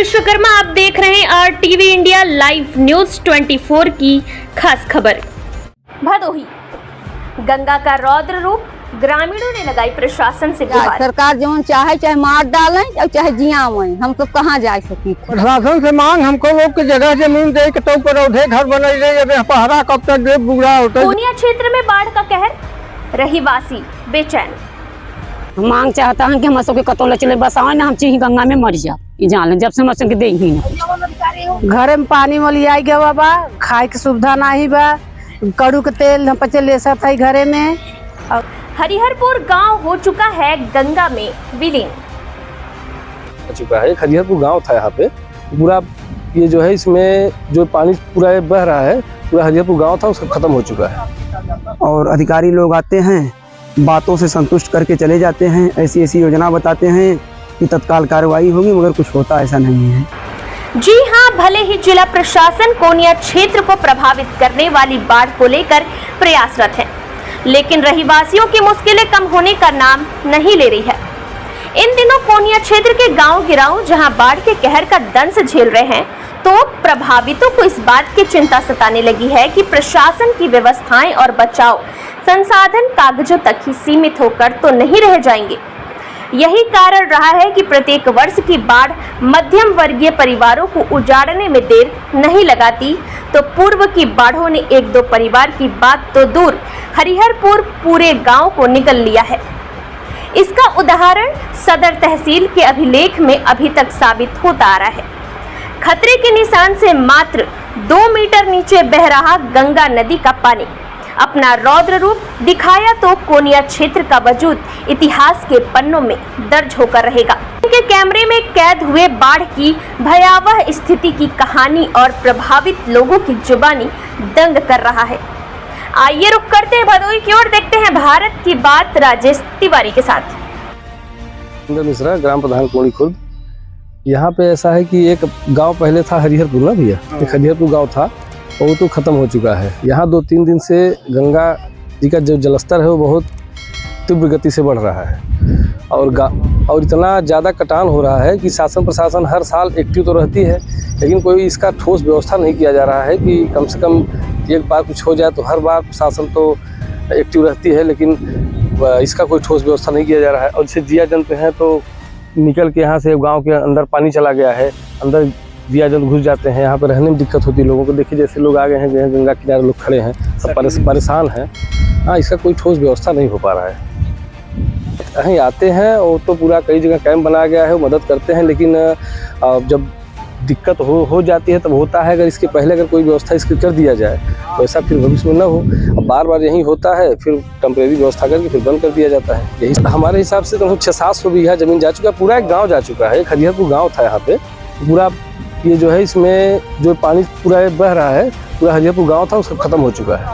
विश्वकर्मा, आप देख रहे हैं RTV इंडिया लाइव न्यूज 24 की खास खबर। भदोही गंगा का रौद्र रूप, ग्रामीणों ने लगाई प्रशासन से गुहार। सरकार जो चाहे चाहे मार डालें और चाहे जियावें, हम तो कहाँ जा सकी। प्रशासन से मांग हमको लोग की जगह जमीन दे के तो पौधे घर बनाई रहे, पहरा कब तक दे बुरा होता। पूर्णिया क्षेत्र में बाढ़ का कहर, रहीवासी बेचैन। मांग चाहता है कि हम सबके कतौला चले बसाओ ना, हम चीही गंगा में मर जा जान ले, जब से हम सबके देही ना। घरे में पानी वाली आई गया बा, खाए की सुविधा नहीं बा, कड़ू के तेल हम पचे ले सकता है घरे में। हरिहरपुर गांव हो चुका है गंगा में विलीन। हो चुका है, हरिहरपुर गांव था यहाँ पे पूरा, ये जो है इसमें जो पानी पूरा बह रहा है, पूरा हरिहरपुर गांव था उसका खत्म हो चुका है। और अधिकारी लोग आते हैं, बातों से संतुष्ट करके चले जाते हैं, ऐसी ऐसी योजना बताते हैं कि तत्काल कार्रवाई होगी, मगर कुछ होता ऐसा नहीं है। जी हां, भले ही जिला प्रशासन कोनिया क्षेत्र को प्रभावित करने वाली बाढ़ को लेकर प्रयासरत है, लेकिन रहीवासियों की मुश्किलें कम होने का नाम नहीं ले रही है। इन दिनों कोनिया क्षेत्र के गांव गिराव जहां बाढ़ के कहर का दंश झेल रहे हैं, तो प्रभावितों को इस बात की चिंता सताने लगी है कि प्रशासन की व्यवस्थाएं और बचाव संसाधन कागजों तक ही सीमित होकर तो नहीं रह जाएंगे। यही कारण रहा है कि प्रत्येक वर्ष की बाढ़ मध्यम वर्गीय परिवारों को उजाड़ने में देर नहीं लगाती, तो पूर्व की बाढ़ों ने एक दो परिवार की बात तो दूर, हरिहरपुर पूरे गांव को निगल लिया है। इसका उदाहरण सदर तहसील के अभिलेख में अभी तक साबित होता आ रहा है। खतरे के निशान से मात्र 2 मीटर नीचे बह रहा गंगा नदी का पानी अपना रौद्र रूप दिखाया तो कोनिया क्षेत्र का वजूद इतिहास के पन्नों में दर्ज होकर रहेगा। उनके कैमरे में कैद हुए बाढ़ की भयावह स्थिति की कहानी और प्रभावित लोगों की जुबानी दंग कर रहा है। आइए रुक करते हैं भदोही की ओर, देखते हैं भारत की बात राजेश तिवारी के साथ। मिश्रा, ग्राम प्रधान कोणी खुर्द। यहाँ पे ऐसा है कि एक गांव पहले था हरिहरपुर ना भैया, एक हरिहरपुर गांव था, वो तो खत्म हो चुका है। यहाँ 2-3 दिन से गंगा जी का जो जलस्तर है वो बहुत तीव्र गति से बढ़ रहा है, और इतना ज़्यादा कटान हो रहा है कि शासन प्रशासन हर साल एक्टिव तो रहती है, लेकिन कोई इसका ठोस व्यवस्था नहीं किया जा रहा है कि कम से कम एक बार कुछ हो जाए तो हर बार प्रशासन तो एक्टिव रहती है, लेकिन इसका कोई ठोस व्यवस्था नहीं किया जा रहा है। और जैसे जिया जंत हैं तो निकल के यहाँ से गाँव के अंदर पानी चला गया है, अंदर दिया जल घुस जाते हैं, यहाँ पर रहने में दिक्कत होती है लोगों को। देखिए जैसे लोग आ गए हैं, गंगा किनारे लोग खड़े हैं, सब परेशान हैं। हाँ, इसका कोई ठोस व्यवस्था नहीं हो पा रहा है। कहीं आते हैं और तो पूरा कई जगह कैंप बना गया है, वो मदद करते हैं, लेकिन जब दिक्कत हो जाती है तब होता है। अगर इसके पहले अगर कोई व्यवस्था इसकी कर दिया जाए तो ऐसा फिर भविष्य में न हो। अब बार बार यही होता है, फिर टेम्परेरी व्यवस्था करके फिर बंद कर दिया जाता है। यही हमारे हिसाब से तो 600-700 बीघा जमीन जा चुका है, पूरा एक गाँव जा चुका है। एक हरिहरपुर गाँव था यहाँ पे पूरा, ये जो है इसमें जो पानी पूरा बह रहा है, पूरा हरिहरपुर गांव था उसका खत्म हो चुका है।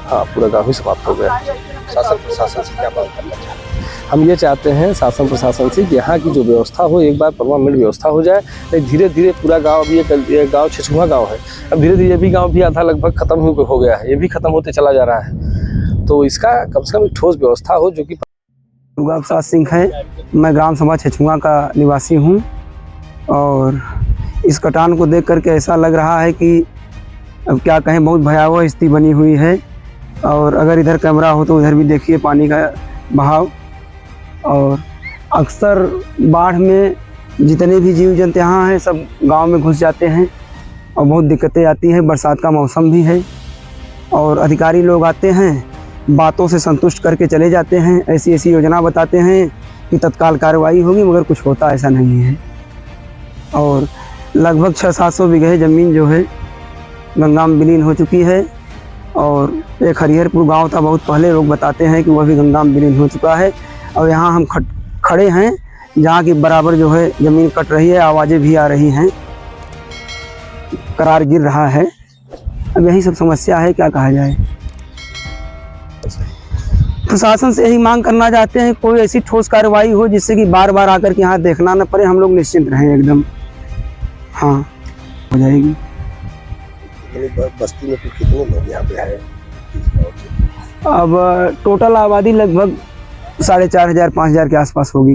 हाँ, पूरा गांव ही समाप्त हो गया। शासन प्रशासन से क्या बात करना चाहते हैं? हम ये चाहते हैं शासन प्रशासन से कि यहाँ की जो व्यवस्था हो, एक बार परमानेंट व्यवस्था हो जाए। धीरे धीरे पूरा गाँव, अभी ये गाँव छछुआ गाँव है, अब धीरे धीरे ये भी गाँव भी आधा लगभग खत्म हो गया है, ये भी खत्म होते चला जा रहा है। तो इसका कम से कम एक ठोस व्यवस्था हो, जो कि दुर्गा प्रसाद सिंह है, मैं ग्राम सभा छछुआ का निवासी हूँ। और इस कटान को देख करके ऐसा लग रहा है कि अब क्या कहें, बहुत भयावह स्थिति बनी हुई है। और अगर इधर कैमरा हो तो उधर भी देखिए पानी का बहाव। और अक्सर बाढ़ में जितने भी जीव जंतु यहाँ हैं सब गांव में घुस जाते हैं और बहुत दिक्कतें आती हैं। बरसात का मौसम भी है और अधिकारी लोग आते हैं, बातों से संतुष्ट करके चले जाते हैं, ऐसी ऐसी योजना बताते हैं कि तत्काल कार्रवाई होगी, मगर कुछ होता ऐसा नहीं है। और लगभग 600-700 बीघे ज़मीन जो है गंगा में विलीन हो चुकी है। और एक हरिहरपुर गांव था, बहुत पहले लोग बताते हैं कि वह भी गंगा में विलीन हो चुका है। और यहाँ हम खड़े हैं जहाँ की बराबर जो है ज़मीन कट रही है, आवाज़ें भी आ रही हैं, करार गिर रहा है। अब यही सब समस्या है, क्या कहा जाए। प्रशासन से यही मांग करना चाहते हैं, कोई ऐसी ठोस कार्रवाई हो जिससे कि बार बार आकर के यहाँ देखना न पड़े, हम लोग निश्चिंत रहें एकदम। हाँ, हो जाएगी। बस्ती में कितने लोग यहाँ पे हैं? अब टोटल आबादी लगभग 4500-5000 के आसपास होगी।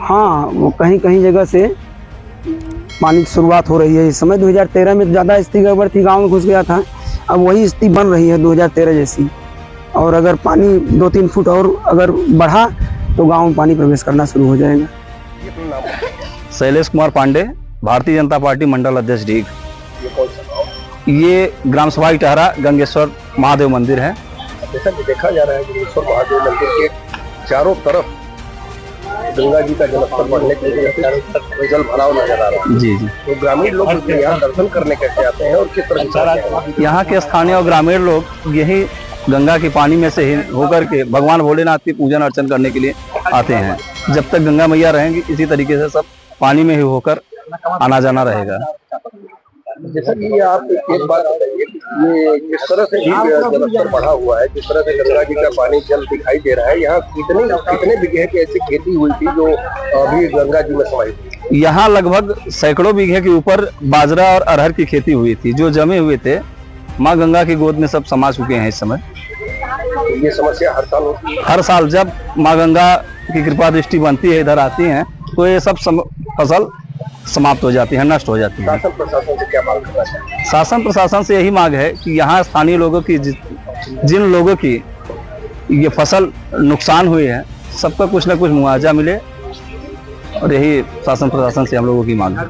हाँ, वो कहीं कहीं जगह से पानी की शुरुआत हो रही है इस समय। 2013 में ज़्यादा स्थिति गड़बड़ थी, गाँव में घुस गया था। अब वही स्थिति बन रही है 2013 जैसी, और अगर पानी 2-3 फुट और अगर बढ़ा तो गांव में पानी प्रवेश करना शुरू हो जाएगा। शैलेश कुमार पांडे, भारतीय जनता पार्टी मंडल अध्यक्ष डीग। ये ग्राम सभा इटहरा गंगेश्वर महादेव मंदिर है। जैसा कि देखा जा रहा है गंगेश्वर महादेव मंदिर के चारों तरफ गंगा जी का जलस्तर बढ़ने की वजह से चारों तरफ जल भराव नजर आ रहा है। जी जी। तो ग्रामीण लोग यहाँ दर्शन करने कैसे आते हैं और किस तरह से? यहाँ के स्थानीय और ग्रामीण लोग यही गंगा के पानी में से ही होकर के भगवान भोलेनाथ की पूजन अर्चन करने के लिए आते हैं। जब तक गंगा मैया रहेंगी इसी तरीके से सब पानी में ही होकर आना जाना रहेगा। जैसा कि आप एक बात बताइए, ये जिस तरह से जलस्तर बढ़ा हुआ है, जिस तरह से गंगा जी का पानी जल दिखाई दे रहा है, यहाँ कितने बीघे की ऐसी खेती हुई थी जो अभी गंगा जी में समाई थी? यहाँ लगभग सैकड़ों बीघे के ऊपर बाजरा और अरहर की खेती हुई थी, जो जमे हुए थे माँ गंगा की गोद में सब समा चुके हैं इस समय। ये समस्या हर साल होती है? हर साल जब माँ गंगा की कृपा दृष्टि बनती है, इधर आती हैं, तो ये सब फसल समाप्त हो जाती है, नष्ट हो जाती है। शासन प्रशासन से क्या मांग करना चाहिए? शासन प्रशासन से यही मांग है कि यहाँ स्थानीय लोगों की जिन लोगों की ये फसल नुकसान हुई है, सबका कुछ न कुछ मुआवजा मिले, और यही शासन प्रशासन से हम लोगों की मांग है।